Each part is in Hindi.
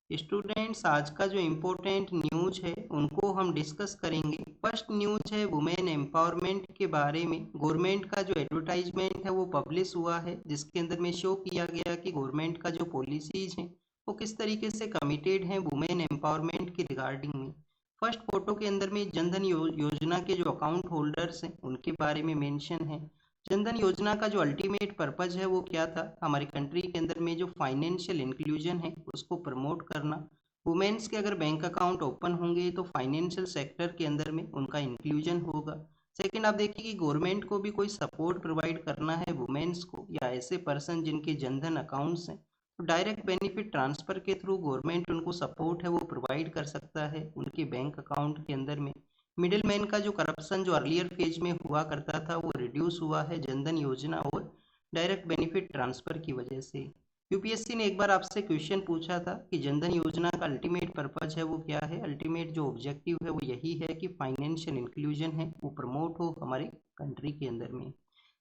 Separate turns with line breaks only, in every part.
स्टूडेंट्स, आज का जो इम्पोर्टेंट न्यूज है उनको हम डिस्कस करेंगे। फर्स्ट न्यूज है वुमेन एम्पावरमेंट के बारे में। गवर्नमेंट का जो एडवर्टाइजमेंट है वो पब्लिश हुआ है, जिसके अंदर में शो किया गया कि गवर्नमेंट का जो पॉलिसीज हैं वो किस तरीके से कमिटेड हैं वुमेन एम्पावरमेंट के रिगार्डिंग में। फर्स्ट फोटो के अंदर में जनधन योजना के जो अकाउंट होल्डर्स हैं उनके बारे में मेंशन है। जनधन योजना का जो अल्टीमेट पर्पज है वो क्या था, हमारी कंट्री के अंदर में जो फाइनेंशियल इंक्लूजन है उसको प्रमोट करना। वुमेन्स के अगर बैंक अकाउंट ओपन होंगे तो फाइनेंशियल सेक्टर के अंदर में उनका इंक्लूजन होगा। सेकंड, आप देखिए कि गवर्नमेंट को भी कोई सपोर्ट प्रोवाइड करना है वुमेन्स को या ऐसे पर्सन जिनके जनधन अकाउंट्स हैं, तो डायरेक्ट बेनिफिट ट्रांसफर के थ्रू गवर्नमेंट उनको सपोर्ट है वो प्रोवाइड कर सकता है उनके बैंक अकाउंट के अंदर में। मिडिल मैन का जो करप्शन जो अर्लियर फेज में हुआ करता था वो रिड्यूस हुआ है जनधन योजना और डायरेक्ट बेनिफिट ट्रांसफर की वजह से। यूपीएससी ने एक बार आपसे क्वेश्चन पूछा था कि जनधन योजना का अल्टीमेट पर्पज है वो क्या है। अल्टीमेट जो ऑब्जेक्टिव है वो यही है कि फाइनेंशियल इंक्लूजन है वो प्रमोट हो हमारे कंट्री के अंदर में।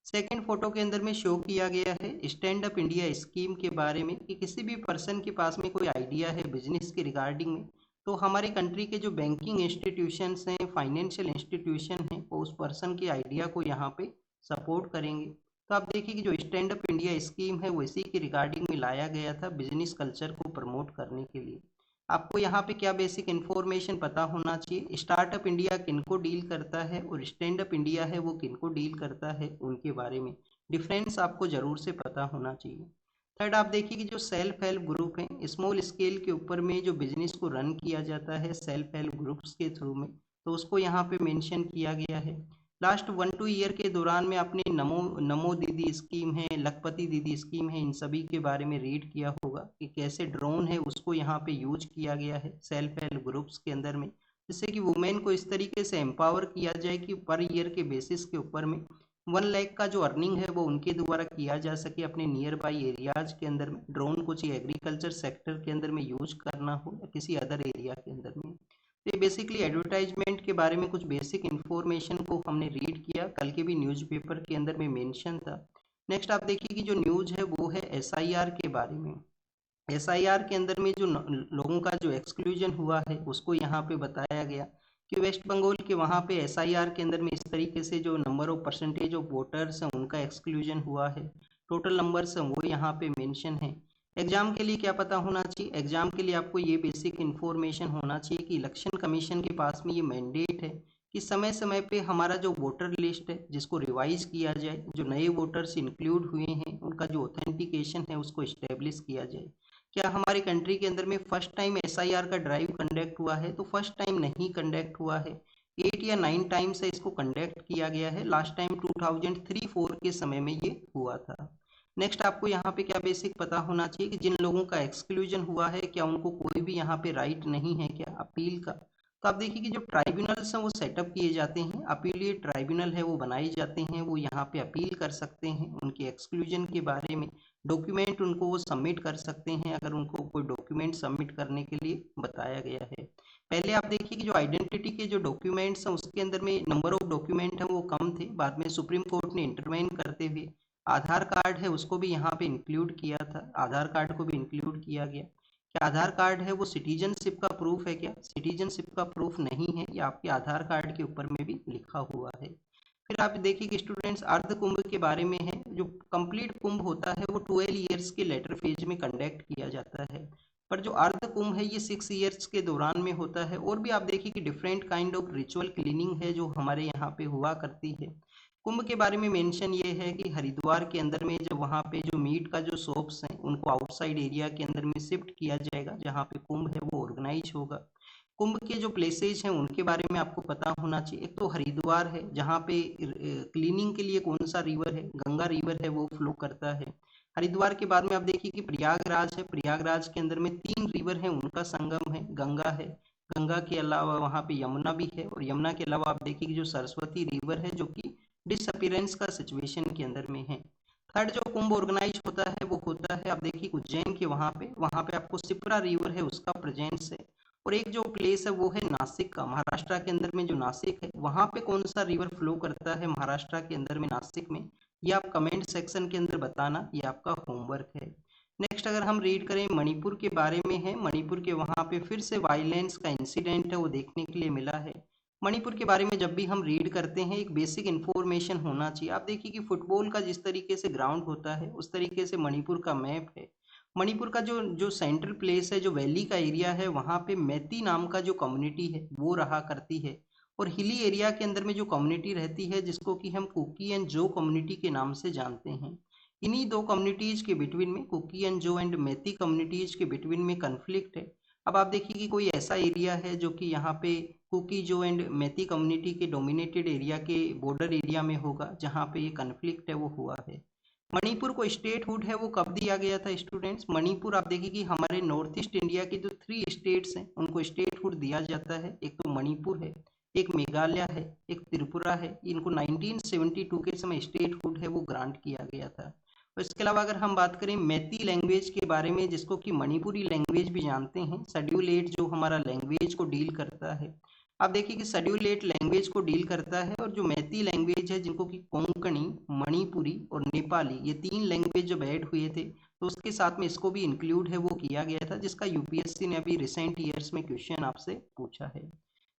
सेकेंड फोटो के अंदर में शो किया गया है स्टैंड अप इंडिया स्कीम के बारे में कि किसी भी पर्सन के पास में कोई आइडिया है बिजनेस के रिगार्डिंग में, तो हमारी कंट्री के जो बैंकिंग इंस्टीट्यूशंस हैं, फाइनेंशियल इंस्टीट्यूशन हैं, वो उस पर्सन के आइडिया को यहाँ पे सपोर्ट करेंगे। तो आप देखिए कि जो स्टैंड अप इंडिया स्कीम है वो इसी के रिगार्डिंग में लाया गया था बिजनेस कल्चर को प्रमोट करने के लिए। आपको यहाँ पे क्या बेसिक इन्फॉर्मेशन पता होना चाहिए, स्टार्टअप इंडिया किनको डील करता है और स्टैंड अप इंडिया है वो किनको डील करता है, उनके बारे में डिफरेंस आपको ज़रूर से पता होना चाहिए। थर्ड, आप देखिए कि जो सेल्फ हेल्प ग्रुप हैं, स्मॉल स्केल के ऊपर में जो बिजनेस को रन किया जाता है सेल्फ हेल्प ग्रुप्स के थ्रू में, तो उसको यहाँ पे मेंशन किया गया है। लास्ट 1-2 ईयर के दौरान में आपने नमो नमो दीदी स्कीम है, लखपति दीदी स्कीम है, इन सभी के बारे में रीड किया होगा कि कैसे ड्रोन है उसको यहाँ पे यूज किया गया है सेल्फ हेल्प ग्रुप्स के अंदर में, जिससे कि वुमेन को इस तरीके से एम्पावर किया जाए कि पर ईयर के बेसिस के ऊपर में 1 लाख का जो अर्निंग है वो उनके द्वारा किया जा सके अपने नियर बाई एरियाज के अंदर में। ड्रोन को चाहिए एग्रीकल्चर सेक्टर के अंदर में यूज करना हो या किसी अदर एरिया के अंदर में। तो ये बेसिकली एडवर्टाइजमेंट के बारे में कुछ बेसिक इन्फॉर्मेशन को हमने रीड किया, कल के भी न्यूज़पेपर के अंदर में मेंशन था। नेक्स्ट आप देखिए कि जो न्यूज़ है वो है एसआईआर के बारे में। एसआईआर के अंदर में जो लोगों का जो एक्सक्लूजन हुआ है उसको यहाँ पे बताया गया कि वेस्ट बंगाल के वहाँ पे एसआईआर के अंदर में इस तरीके से जो number of percentage of voters हैं उनका एक्सक्लूजन हुआ है। टोटल नंबर्स हैं वो यहाँ पे मेंशन है। एग्जाम के लिए क्या पता होना चाहिए, एग्जाम के लिए आपको ये बेसिक इन्फॉर्मेशन होना चाहिए कि इलेक्शन कमीशन के पास में ये मैंडेट है कि समय समय पे हमारा जो वोटर लिस्ट है जिसको रिवाइज किया जाए, जो नए वोटर्स इंक्लूड हुए हैं उनका जो ऑथेंटिकेशन है उसको इस्टेब्लिश किया जाए। क्या हमारी कंट्री के अंदर में फर्स्ट टाइम एसआईआर का ड्राइव कंडक्ट हुआ है, तो फर्स्ट टाइम नहीं कंडक्ट हुआ है, 8 या 9 टाइम से इसको कंडक्ट किया गया है। लास्ट टाइम 2003-4 के समय में ये हुआ था। नेक्स्ट आपको यहाँ पे क्या बेसिक पता होना चाहिए कि जिन लोगों का एक्सक्लूजन हुआ है क्या उनको कोई भी यहाँ पे राइट नहीं है क्या अपील का। तो आप देखिए कि जो ट्राइब्यूनल्स हैं वो सेटअप किए जाते हैं, अपीलीय ट्राइब्यूनल है वो बनाए जाते हैं, वो यहाँ पे अपील कर सकते हैं उनके एक्सक्लूजन के बारे में। डॉक्यूमेंट उनको वो सबमिट कर सकते हैं अगर उनको कोई डॉक्यूमेंट सबमिट करने के लिए बताया गया है। पहले आप देखिए कि जो आइडेंटिटी के जो डॉक्यूमेंट्स हैं उसके अंदर में नंबर ऑफ डॉक्यूमेंट हैं वो कम थे, बाद में सुप्रीम कोर्ट ने इंटरवेन करते हुए आधार कार्ड है उसको भी यहाँ पे इंक्लूड किया था, आधार कार्ड को भी इंक्लूड किया गया। क्या आधार कार्ड है वो सिटीजनशिप का प्रूफ है क्या, सिटीजनशिप का प्रूफ नहीं है, ये आपके आधार कार्ड के ऊपर में भी लिखा हुआ है। फिर आप देखिए कि स्टूडेंट्स अर्ध कुंभ के बारे में है। जो कंप्लीट कुंभ होता है वो 12 ईयर्स के लेटर फेज में कंडक्ट किया जाता है, पर जो अर्ध कुंभ है ये 6 ईयर्स के दौरान में होता है। और भी आप देखिए कि different kind of ritual cleaning है जो हमारे यहाँ पे हुआ करती है। कुंभ के बारे में मेंशन ये है कि हरिद्वार के अंदर में जब वहाँ पे जो मीट का जो शॉप्स हैं उनको आउटसाइड एरिया के अंदर में शिफ्ट किया जाएगा जहाँ पे कुंभ है वो ऑर्गेनाइज होगा। कुंभ के जो प्लेसेज हैं उनके बारे में आपको पता होना चाहिए। एक तो हरिद्वार है जहाँ पे क्लीनिंग के लिए कौन सा रिवर है, गंगा रिवर है वो फ्लो करता है। हरिद्वार के बाद में आप देखिए कि प्रयागराज है, प्रयागराज के अंदर में 3 रिवर हैं उनका संगम है, गंगा है, गंगा के अलावा वहाँ पे यमुना भी है, और यमुना के अलावा आप देखिए कि जो सरस्वती रिवर है जो कि डिसअपीरेंस का सिचुएशन के अंदर में है। थर्ड जो कुंभ ऑर्गेनाइज होता है वो होता है आप देखिए उज्जैन के वहाँ पे आपको शिप्रा रिवर है उसका प्रेजेंस है। और एक जो प्लेस है वो है नासिक का, महाराष्ट्र के अंदर में जो नासिक है वहाँ पे कौन सा रिवर फ्लो करता है महाराष्ट्र के अंदर में नासिक में, ये आप कमेंट सेक्शन के अंदर बताना, ये आपका होमवर्क है। नेक्स्ट अगर हम रीड करें मणिपुर के बारे में है, मणिपुर के वहाँ पे फिर से वायलेंस का इंसिडेंट है वो देखने के लिए मिला है। मणिपुर के बारे में जब भी हम रीड करते हैं एक बेसिक इन्फॉर्मेशन होना चाहिए। आप देखिए कि फुटबॉल का जिस तरीके से ग्राउंड होता है उस तरीके से मणिपुर का मैप है। मणिपुर का जो जो सेंट्रल प्लेस है, जो वैली का एरिया है, वहाँ पे मैती नाम का जो कम्युनिटी है वो रहा करती है। और हिली एरिया के अंदर में जो कम्युनिटी रहती है जिसको कि हम कुकी एंड जो कम्युनिटी के नाम से जानते हैं। इन्हीं दो कम्युनिटीज के बिटवीन में, कुकी एंड जो एंड मैती कम्युनिटीज के बिटवीन में कन्फ्लिक्ट है। अब आप देखिए कि कोई ऐसा एरिया है जो कि यहाँ पे कुकी जो एंड मैती कम्युनिटी के डोमिनेटेड एरिया के बॉर्डर एरिया में होगा जहाँ पे ये कन्फ्लिक्ट है वो हुआ है। मणिपुर को स्टेटहुड है वो कब दिया गया था स्टूडेंट्स? मणिपुर आप देखिए कि हमारे नॉर्थ ईस्ट इंडिया के जो 3 स्टेट्स हैं उनको स्टेटहुड दिया जाता है। एक तो मणिपुर है, एक मेघालय है, एक त्रिपुरा है। इनको 1972 के समय स्टेटहुड है वो ग्रांट किया गया था। और इसके अलावा अगर हम बात करें मैती लैंग्वेज के बारे में, जिसको कि मणिपुरी लैंग्वेज भी जानते हैं, शेड्यूल 8 जो हमारा लैंग्वेज को डील करता है। आप देखिए कि शेड्यूल 8 लैंग्वेज को डील करता है, और जो मैती लैंग्वेज है जिनको कि कोंकणी, मणिपुरी और नेपाली, ये 3 लैंग्वेज जब ऐड हुए थे तो उसके साथ में इसको भी इंक्लूड है वो किया गया था, जिसका यूपीएससी ने अभी रिसेंट ईयर्स में क्वेश्चन आपसे पूछा है।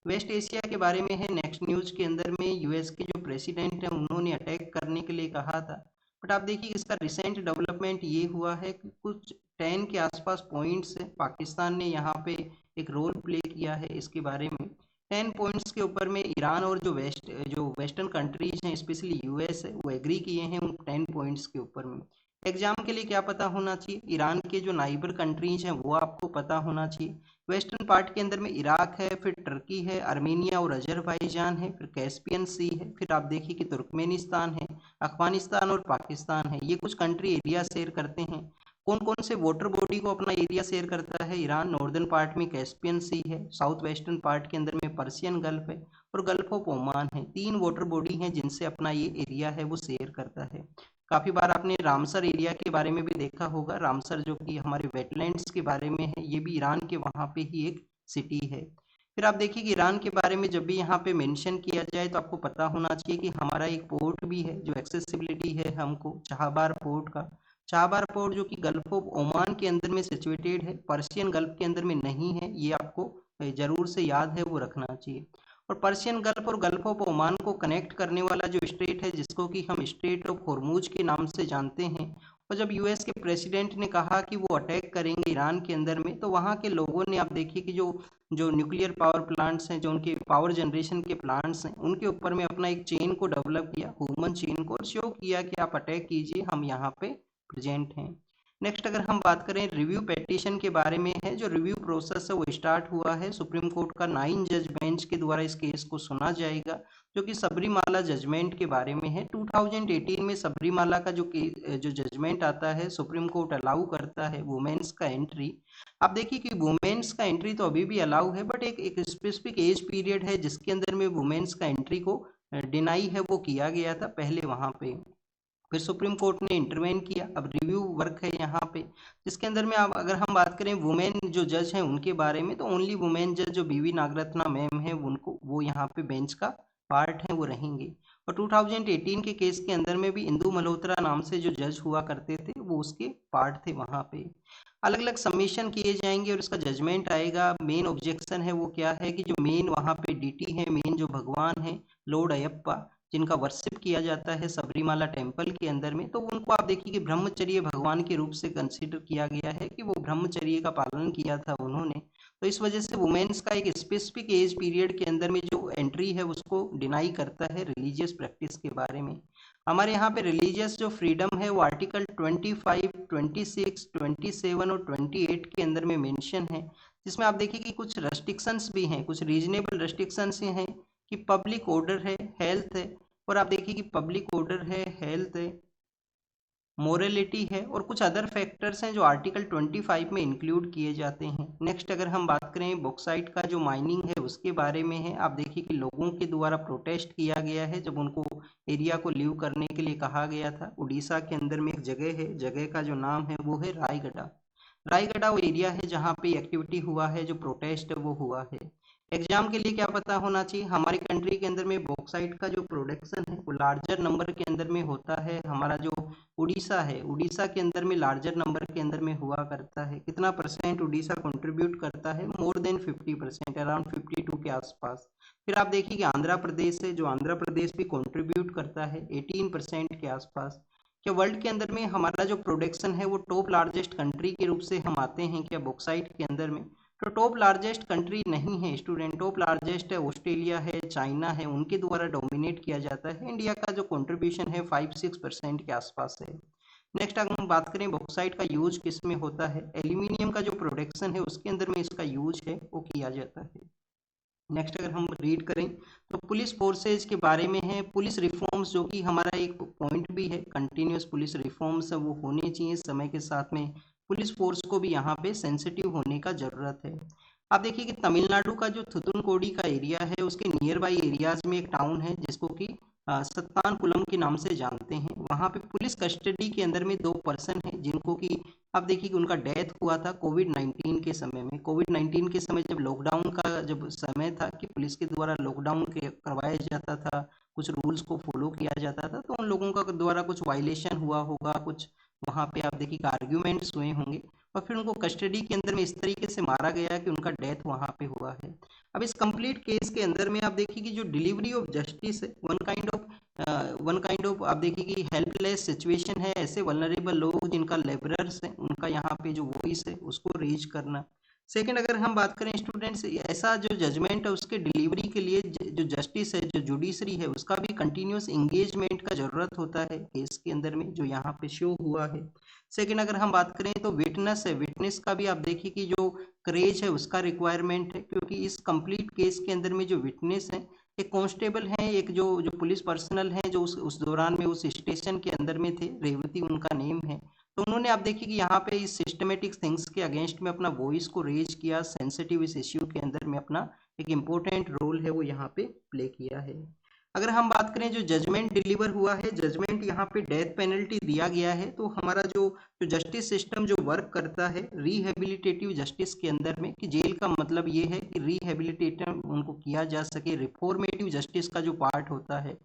वेस्ट एशिया के बारे में है नेक्स्ट न्यूज के अंदर में, यूएस के जो प्रेसिडेंट हैं उन्होंने अटैक करने के लिए कहा था। बट आप देखिए इसका रिसेंट डेवलपमेंट ये हुआ है कि कुछ 10 के आसपास पॉइंट्स है, पाकिस्तान ने यहाँ पे एक रोल प्ले किया है इसके बारे में। 10 पॉइंट्स के ऊपर में ईरान और जो वेस्टर्न कंट्रीज हैं, स्पेशली यूएस है, वो एग्री किए हैं उन 10 पॉइंट्स के ऊपर में। एग्जाम के लिए क्या पता होना चाहिए? ईरान के जो नाइबर कंट्रीज हैं वो आपको पता होना चाहिए। वेस्टर्न पार्ट के अंदर में इराक है, फिर टर्की है, आर्मेनिया और अजरबैजान है, फिर कैस्पियन सी है, फिर आप देखिए कि तुर्कमेनिस्तान है, अफगानिस्तान और पाकिस्तान है। ये कुछ कंट्री एरिया शेयर करते हैं। कौन कौन से वाटर बॉडी को अपना एरिया शेयर करता है? ईरान नॉर्दर्न पार्ट में कैस्पियन सी है, साउथ वेस्टर्न पार्ट के अंदर में पर्शियन गल्फ है और गल्फ ऑफ ओमान है। 3 वाटर बॉडी हैं जिनसे अपना ये एरिया है वो शेयर करता है। काफी बार आपने रामसर एरिया के बारे में भी देखा होगा, रामसर जो कि हमारे वेटलैंड्स के बारे में है, ये भी ईरान के वहाँ पे ही एक सिटी है। फिर आप देखिए कि ईरान के बारे में जब भी यहाँ पे मेंशन किया जाए तो आपको पता होना चाहिए कि हमारा एक पोर्ट भी है जो एक्सेसिबिलिटी है हमको, चाहबार पोर्ट का। चाहबार पोर्ट जो कि गल्फ ऑफ ओमान के अंदर में सिचुएटेड है, पर्शियन गल्फ के अंदर में नहीं है, ये आपको जरूर से याद है वो रखना चाहिए। और पर्शियन गल्फ और गल्फ ऑफ ओमान को कनेक्ट करने वाला जो स्ट्रेट है जिसको कि हम स्ट्रेट ऑफ हॉर्मूज के नाम से जानते हैं। और जब यूएस के प्रेसिडेंट ने कहा कि वो अटैक करेंगे ईरान के अंदर में, तो वहाँ के लोगों ने, आप देखिए कि जो जो न्यूक्लियर पावर प्लांट्स हैं, जो उनके पावर जनरेशन के प्लांट्स हैं, उनके ऊपर में अपना एक चेन को डेवलप किया, ह्यूमन चेन को, और शो किया कि आप अटैक कीजिए, हम यहाँ पे प्रेजेंट हैं। नेक्स्ट अगर हम बात करें रिव्यू पेटिशन के बारे में है, जो रिव्यू प्रोसेस है वो स्टार्ट हुआ है। सुप्रीम कोर्ट का 9 जज बेंच के द्वारा इस केस को सुना जाएगा, जो कि सबरीमाला जजमेंट के बारे में है। 2018 में सबरीमाला का जो जजमेंट आता है, सुप्रीम कोर्ट अलाउ करता है वुमेन्स का एंट्री। आप देखिए कि वुमेन्स का एंट्री तो अभी भी अलाउ है, बट एक स्पेसिफिक एज पीरियड है जिसके अंदर में वुमेन्स का एंट्री को डिनाई है वो किया गया था पहले वहाँ पे। फिर सुप्रीम कोर्ट ने इंटरवेन किया। अब रिव्यू वर्क है यहाँ पे, जिसके अंदर में अब अगर हम बात करें वुमेन जो जज हैं उनके बारे में, तो ओनली वुमेन जज जो बीवी नागरत्ना मैम है उनको, वो यहाँ पे बेंच का पार्ट है वो रहेंगे। और 2018 के केस के अंदर में भी इंदु मल्होत्रा नाम से जो जज हुआ करते थे वो उसके पार्ट थे वहाँ पे। अलग अलग सबमिशन किए जाएंगे और इसका जजमेंट आएगा। मेन ऑब्जेक्शन है वो क्या है कि जो मेन वहाँ पे डीटी है, मेन जो भगवान है लॉर्ड अयप्पा, जिनका वर्शिप किया जाता है सबरीमाला टेम्पल के अंदर में, तो उनको आप देखिए कि ब्रह्मचर्य भगवान के रूप से कंसिडर किया गया है कि वो ब्रह्मचर्य का पालन किया था उन्होंने। तो इस वजह से वुमेन्स का एक स्पेसिफिक एज पीरियड के अंदर में जो एंट्री है उसको डिनाई करता है रिलीजियस प्रैक्टिस के बारे में। हमारे यहाँ पे रिलीजियस जो फ्रीडम है वो आर्टिकल 25, 26, 27 और 28 के अंदर में मेंशन है, जिसमें आप देखिए कि कुछ रेस्ट्रिक्शंस भी हैं, कुछ रीजनेबल रेस्ट्रिक्शंस हैं कि पब्लिक ऑर्डर है, हेल्थ है, और आप देखिए कि पब्लिक ऑर्डर है, हेल्थ है, मोरलिटी है, और कुछ अदर फैक्टर्स हैं जो आर्टिकल 25 में इंक्लूड किए जाते हैं। नेक्स्ट अगर हम बात करें बॉक्साइट का जो माइनिंग है उसके बारे में है। आप देखिए कि लोगों के द्वारा प्रोटेस्ट किया गया है जब उनको एरिया को लीव करने के लिए कहा गया था। उड़ीसा के अंदर में एक जगह है, जगह का जो नाम है वो है रायगढ़। रायगढ़ वो एरिया है जहाँ पे एक्टिविटी हुआ है, जो प्रोटेस्ट वो हुआ है। एग्जाम के लिए क्या पता होना चाहिए, हमारी कंट्री के अंदर में बॉक्साइट का जो प्रोडक्शन है वो लार्जर नंबर के अंदर में होता है। हमारा जो उड़ीसा है, उड़ीसा के अंदर में लार्जर नंबर के अंदर में हुआ करता है। कितना परसेंट उड़ीसा कंट्रीब्यूट करता है? मोर देन 50%, अराउंड 52 के आसपास। फिर आप देखिए कि आंध्र प्रदेश है, जो आंध्र प्रदेश भी कंट्रीब्यूट करता है 18% के आसपास। क्या वर्ल्ड के अंदर में हमारा जो प्रोडक्शन है वो टॉप लार्जेस्ट कंट्री के रूप से हम आते हैं क्या बॉक्साइट के अंदर में? तो टॉप लार्जेस्ट कंट्री नहीं है स्टूडेंट, टॉप लार्जेस्ट है ऑस्ट्रेलिया है, चाइना है, उनके द्वारा डोमिनेट किया जाता है। इंडिया का जो कंट्रीब्यूशन है 5-6% के आसपास है। नेक्स्ट अगर हम बात करें बॉक्साइट का यूज किस में होता है, एल्यूमिनियम का जो प्रोडक्शन है उसके अंदर में इसका यूज है वो किया जाता है। नेक्स्ट अगर हम रीड करें तो पुलिस फोर्सेज के बारे में है, पुलिस रिफॉर्म्स, जो कि हमारा एक पॉइंट भी है, कंटिन्यूस पुलिस रिफॉर्म्स वो होने चाहिए समय के साथ में। पुलिस फोर्स को भी यहाँ पे सेंसिटिव होने का जरूरत है। आप देखिए कि तमिलनाडु का जो थुतुनकोडी का एरिया है उसके नियर बाई एरियाज में एक टाउन है जिसको कि सत्तानकुलम के नाम से जानते हैं। वहाँ पे पुलिस कस्टडी के अंदर में 2 पर्सन है जिनको कि आप देखिए कि उनका डेथ हुआ था कोविड-19 के समय में। कोविड-19 के समय जब लॉकडाउन का जब समय था कि पुलिस के द्वारा लॉकडाउन करवाया जाता था, कुछ रूल्स को फॉलो किया जाता था, तो उन लोगों का द्वारा कुछ वायलेशन हुआ होगा, कुछ वहाँ पे आप देखिए कि आर्ग्यूमेंट्स हुए होंगे और फिर उनको कस्टडी के अंदर में इस तरीके से मारा गया कि उनका डेथ वहाँ पे हुआ है। अब इस कंप्लीट केस के अंदर में आप देखिए कि जो डिलीवरी ऑफ जस्टिस है वन काइंड ऑफ आप देखिए कि हेल्पलेस सिचुएशन है, ऐसे वल्नरेबल लोग जिनका लेबरर्स है उनका यहाँ पे जो वॉइस है उसको रेज करना। सेकंड अगर हम बात करें स्टूडेंट्स, ऐसा जो जजमेंट है उसके डिलीवरी के लिए जो जस्टिस है, जो जुडिशरी है, उसका भी कंटिन्यूस इंगेजमेंट का जरूरत होता है केस के अंदर में, जो यहाँ पे शो हुआ है। सेकंड अगर हम बात करें तो विटनेस है, विटनेस का भी आप देखिए कि जो करेज है उसका रिक्वायरमेंट है, क्योंकि इस कंप्लीट केस के अंदर में जो विटनेस है एक कांस्टेबल है, एक जो जो पुलिस पर्सनल है जो उस दौरान में उस स्टेशन के अंदर में थे, रेवती उनका नेम है। तो उन्होंने आप देखिए कि यहाँ पे इस सिस्टमेटिक थिंग्स के अगेंस्ट में अपना वॉइस को रेज किया, सेंसिटिव इस इश्यू के अंदर में अपना एक इम्पोर्टेंट रोल है वो यहाँ पे प्ले किया है। अगर हम बात करें जो जजमेंट डिलीवर हुआ है, जजमेंट यहाँ पे डेथ पेनल्टी दिया गया है, तो हमारा जो जो जस्टिस सिस्टम जो वर्क करता है रिहेबिलिटेटिव जस्टिस के अंदर में, कि जेल का मतलब ये है कि रिहेबिलिटेटिव उनको किया जा सके, रिफॉर्मेटिव जस्टिस का जो पार्ट होता है।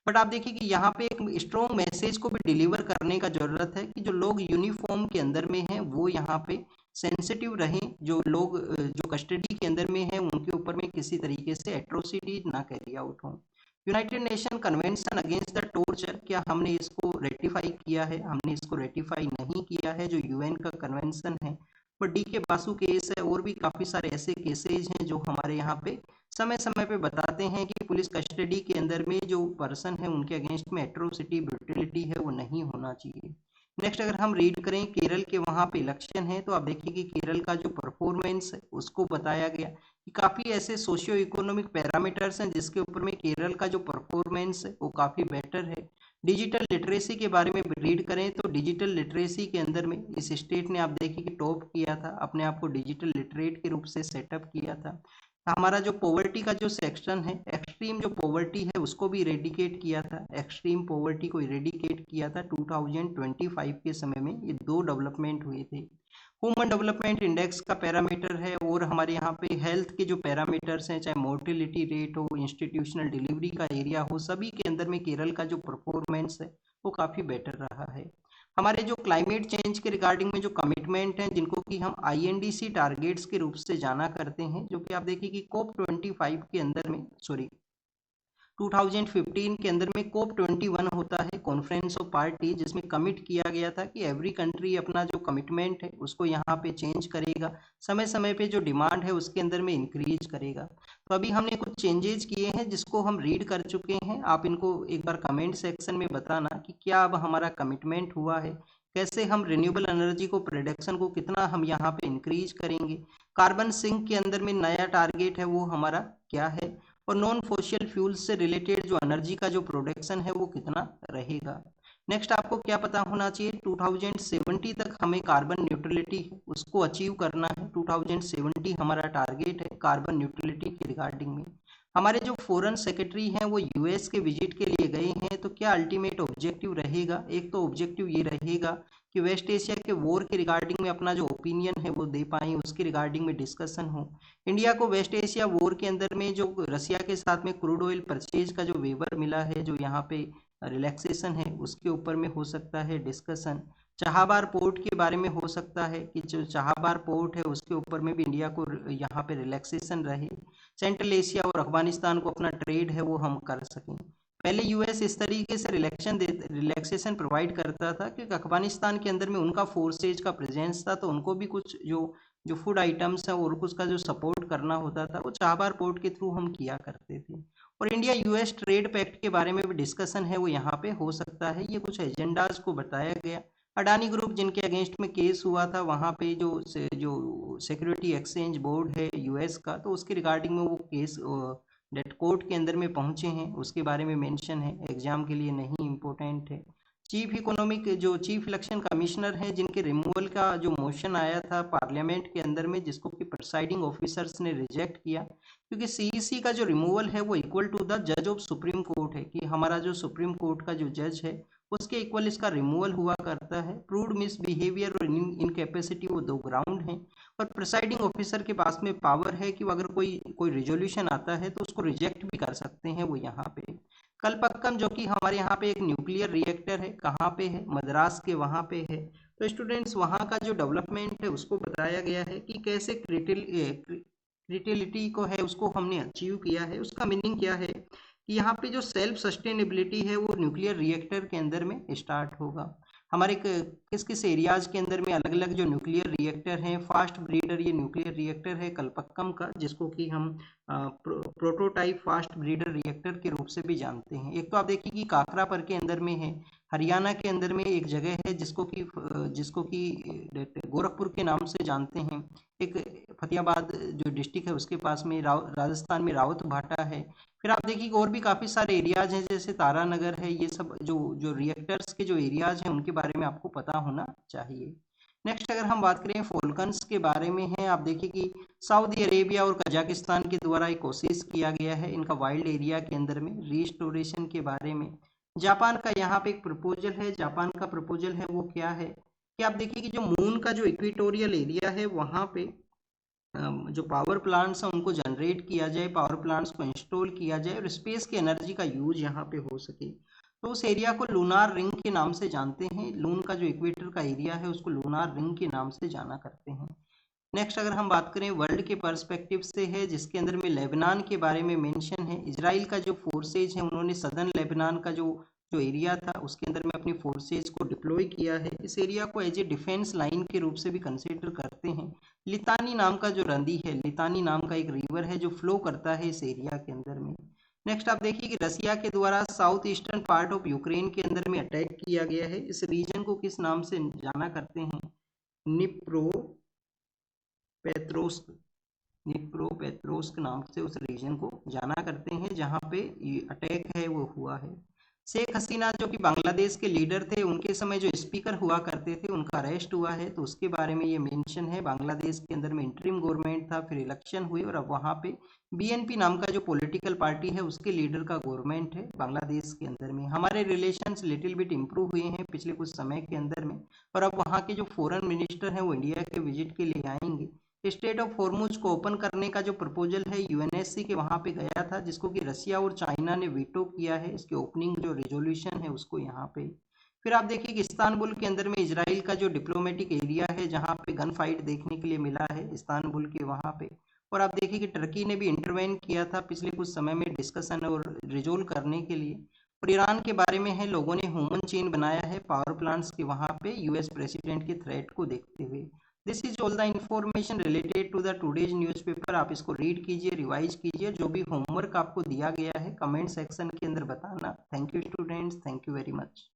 बट आप देखिए कि यहाँ पे एक स्ट्रॉन्ग मैसेज को भी डिलीवर करने का जरूरत है कि जो लोग यूनिफॉर्म के अंदर में हैं वो यहाँ पे सेंसिटिव रहें, जो लोग जो कस्टडी के अंदर में हैं उनके ऊपर में किसी तरीके से एट्रोसिटी ना कैरी आउट हो। United nation convention against the torture, क्या हमने इसको रेटिफाई किया है? हमने इसको रेटिफाई नहीं किया है, जो यूएन का कन्वेंशन है। पर डी के बासु केस है और भी काफ़ी सारे ऐसे केसेज हैं जो हमारे यहाँ पे समय समय पे बताते हैं कि पुलिस कस्टडी के अंदर में जो पर्सन है उनके अगेंस्ट में एट्रोसिटी, ब्रूटलिटी है वो नहीं होना चाहिए। नेक्स्ट अगर हम रीड करें केरल के वहाँ पे इलेक्शन है, तो आप देखिए कि केरल का जो परफॉर्मेंस है उसको बताया गया कि काफ़ी ऐसे सोशियो इकोनॉमिक पैरामीटर्स हैं जिसके ऊपर में केरल का जो परफॉर्मेंस है वो काफ़ी बेटर है। डिजिटल लिटरेसी के बारे में रीड करें तो डिजिटल लिटरेसी के अंदर में इस स्टेट ने आप देखिए कि टॉप किया था, अपने आप को डिजिटल लिटरेट के रूप से सेटअप किया था। हमारा जो पॉवर्टी का जो सेक्शन है, एक्सट्रीम जो पॉवर्टी है उसको भी इरेडिकेट किया था, एक्सट्रीम पॉवर्टी को इरेडिकेट किया था 2025 के समय में। ये 2 डेवलपमेंट हुए थे। ह्यूमन डेवलपमेंट इंडेक्स का पैरामीटर है और हमारे यहाँ पे हेल्थ के जो पैरामीटर्स हैं, चाहे मोर्टिलिटी रेट हो, इंस्टीट्यूशनल डिलीवरी का एरिया हो, सभी के अंदर में केरल का जो परफॉर्मेंस है वो काफ़ी बेटर रहा है। हमारे जो क्लाइमेट चेंज के रिगार्डिंग में जो कमिटमेंट हैं जिनको कि हम आईएनडीसी टारगेट्स के रूप से जाना करते हैं, जो कि आप देखिए कि कोप 25 के अंदर में 2015 के अंदर में कोप 21 होता है, कॉन्फ्रेंस ऑफ पार्टी, जिसमें कमिट किया गया था कि एवरी कंट्री अपना जो कमिटमेंट है उसको यहाँ पे चेंज करेगा, समय समय पे जो डिमांड है उसके अंदर में इंक्रीज करेगा। तो अभी हमने कुछ चेंजेज किए हैं जिसको हम रीड कर चुके हैं, आप इनको एक बार कमेंट सेक्शन में बताना कि क्या अब हमारा कमिटमेंट हुआ है, कैसे हम रिन्यूएबल एनर्जी को प्रोडक्शन को कितना हम यहाँ पे इंक्रीज करेंगे, कार्बन सिंक के अंदर में नया टारगेट है वो हमारा क्या है, और नॉन फॉसिल फ्यूल्स से रिलेटेड जो एनर्जी का जो प्रोडक्शन है वो कितना रहेगा। नेक्स्ट आपको क्या पता होना चाहिए, 2070 तक हमें कार्बन न्यूट्रलिटी है उसको अचीव करना है। 2070 हमारा टारगेट है कार्बन न्यूट्रलिटी के रिगार्डिंग में। हमारे जो फॉरेन सेक्रेटरी हैं वो यूएस के विजिट के लिए गए हैं, तो क्या अल्टीमेट ऑब्जेक्टिव रहेगा? एक तो ऑब्जेक्टिव ये रहेगा कि वेस्ट एशिया के वॉर के रिगार्डिंग में अपना जो ओपिनियन है वो दे पाएँ, उसके रिगार्डिंग में डिस्कशन हो। इंडिया को वेस्ट एशिया वॉर के अंदर में जो रसिया के साथ में क्रूड ऑयल परचेज का जो वेवर मिला है, जो यहाँ पे रिलैक्सेशन है, उसके ऊपर में हो सकता है डिस्कशन। चाहाबार पोर्ट के बारे में हो सकता है कि जो चाहाबार पोर्ट है उसके ऊपर में भी इंडिया को यहाँ पे रिलैक्सेशन रहे। सेंट्रल एशिया और अफगानिस्तान को अपना ट्रेड है वो हम कर सकें। पहले यूएस इस तरीके से रिलैक्सेशन प्रोवाइड करता था कि अफगानिस्तान के अंदर में उनका फोर्सेज का प्रेजेंस था, तो उनको भी कुछ जो फूड आइटम्स है और उसका जो सपोर्ट करना होता था वो चाहबार पोर्ट के थ्रू हम किया करते थे। और इंडिया यूएस ट्रेड पैक्ट के बारे में भी डिस्कशन है वो यहाँ पे हो सकता है। ये कुछ एजेंडाज को बताया गया। अडानी ग्रुप जिनके अगेंस्ट में केस हुआ था, वहाँ पे जो सिक्योरिटी एक्सचेंज बोर्ड है यूएस का, तो उसके रिगार्डिंग में वो केस डेट कोर्ट के अंदर में पहुंचे हैं, उसके बारे में मेंशन है, एग्जाम के लिए नहीं इम्पोर्टेंट है। चीफ इलेक्शन कमिश्नर हैं जिनके रिमूवल का जो मोशन आया था पार्लियामेंट के अंदर में, जिसको कि प्रिसाइडिंग ऑफिसर्स ने रिजेक्ट किया, क्योंकि सीईसी का जो रिमूवल है वो इक्वल टू द जज ऑफ सुप्रीम कोर्ट है, कि हमारा जो सुप्रीम कोर्ट का जो जज है उसके इक्वल इसका रिमूवल हुआ करता है। प्रूव्ड मिसबिहेवियर और इनकैपेसिटी वो दो ग्राउंड हैं। और प्रिसाइडिंग ऑफिसर के पास में पावर है कि वो अगर कोई रिजोल्यूशन आता है तो उसको रिजेक्ट भी कर सकते हैं वो यहाँ पे। कलपक्कम जो कि हमारे यहाँ पे एक न्यूक्लियर रिएक्टर है, कहाँ पे है? मद्रास के वहाँ पे है। तो स्टूडेंट्स वहाँ का जो डेवलपमेंट है उसको बताया गया है कि कैसे क्रिटिलिटी को है उसको हमने अचीव किया है। उसका मीनिंग क्या है कि यहाँ पे जो सेल्फ सस्टेनेबिलिटी है वो न्यूक्लियर रिएक्टर के अंदर में स्टार्ट होगा। हमारे किस किस एरियाज के अंदर में अलग अलग जो न्यूक्लियर रिएक्टर हैं, फास्ट ब्रीडर ये न्यूक्लियर रिएक्टर है कलपक्कम का, जिसको कि हम प्रोटोटाइप फास्ट ब्रीडर रिएक्टर के रूप से भी जानते हैं। एक तो आप देखिए कि काकरापर के अंदर में है, हरियाणा के अंदर में एक जगह है जिसको कि गोरखपुर के नाम से जानते हैं। एक फतेहाबाद जो डिस्ट्रिक्ट है उसके पास में राजस्थान में रावत भाटा है। फिर आप देखिए और भी काफ़ी सारे एरियाज हैं जैसे तारानगर है। ये सब जो रिएक्टर्स के जो एरियाज हैं उनके बारे में आपको पता होना चाहिए। नेक्स्ट अगर हम बात करें फॉल्कन्स के बारे में है, आप देखिए कि सऊदी अरेबिया और कजाकिस्तान के द्वारा एक कोशिश किया गया है इनका वाइल्ड एरिया के अंदर में रिस्टोरेशन के बारे में। जापान का यहाँ पे एक प्रपोजल है। जापान का प्रपोजल है वो क्या है कि आप देखिए कि जो मून का जो इक्वेटोरियल एरिया है वहाँ पे जो पावर प्लांट्स हैं उनको जनरेट किया जाए, पावर प्लांट्स को इंस्टॉल किया जाए और स्पेस की एनर्जी का यूज यहाँ पे हो सके। तो उस एरिया को लूनार रिंग के नाम से जानते हैं। लून का जो इक्वेटर का एरिया है उसको लूनार रिंग के नाम से जाना करते हैं। नेक्स्ट अगर हम बात करें वर्ल्ड के पर्सपेक्टिव से है, जिसके अंदर में लेबनान के बारे में मेंशन है। इजराइल का जो फोर्सेज है उन्होंने सदर्न लेबनान का जो एरिया था उसके अंदर में अपनी फोर्सेज को डिप्लॉय किया है। इस एरिया को एज ए डिफेंस लाइन के रूप से भी कंसिडर करते हैं। लितानी नाम का जो नदी है, लितानी नाम का एक रिवर है जो फ्लो करता है इस एरिया के अंदर में। नेक्स्ट आप देखिए कि रसिया के द्वारा south eastern part of Ukraine के अंदर में अटैक किया गया है। इस रीजन को किस नाम से जाना करते हैं? निप्रोपेट्रोव्स्क नाम से उस रीजन को जाना करते हैं जहां पे अटैक है वो हुआ है। शेख हसीना जो कि बांग्लादेश के लीडर थे, उनके समय जो स्पीकर हुआ करते थे उनका अरेस्ट हुआ है, तो उसके बारे में ये मेंशन है। बांग्लादेश के अंदर में इंटरिम गवर्नमेंट था, फिर इलेक्शन हुए और अब वहाँ पे बीएनपी नाम का जो पॉलिटिकल पार्टी है उसके लीडर का गवर्नमेंट है बांग्लादेश के अंदर में। हमारे रिलेशंस लिटिल बिट इम्प्रूव हुए हैं पिछले कुछ समय के अंदर में, और अब वहाँ के जो फॉरेन मिनिस्टर हैं वो इंडिया के विजिट के लिए आएंगे। स्टेट ऑफ हॉर्मुज को ओपन करने का जो प्रपोजल है यूएनएससी के वहाँ पे गया था, जिसको कि रसिया और चाइना ने वीटो किया है। इसके ओपनिंग जो रिजोल्यूशन है उसको यहाँ पे। फिर आप देखिए कि इस्तानबुल के अंदर में इजराइल का जो डिप्लोमेटिक एरिया है जहाँ पे गन फाइट देखने के लिए मिला है इस्तानबुल के वहाँ पे। और आप देखिए कि टर्की ने भी इंटरवेन किया था पिछले कुछ समय में डिस्कशन और रिजोल्व करने के लिए। और ईरान के बारे में है, लोगों ने ह्यूमन चेन बनाया है पावर प्लांट्स के वहाँ पे यूएस प्रेसिडेंट के थ्रेट को देखते हुए। This is all the information related to the today's newspaper. आप इसको रीड कीजिए, रिवाइज कीजिए। जो भी होमवर्क आपको दिया गया है कमेंट सेक्शन के अंदर बताना। Thank you students, thank you very much.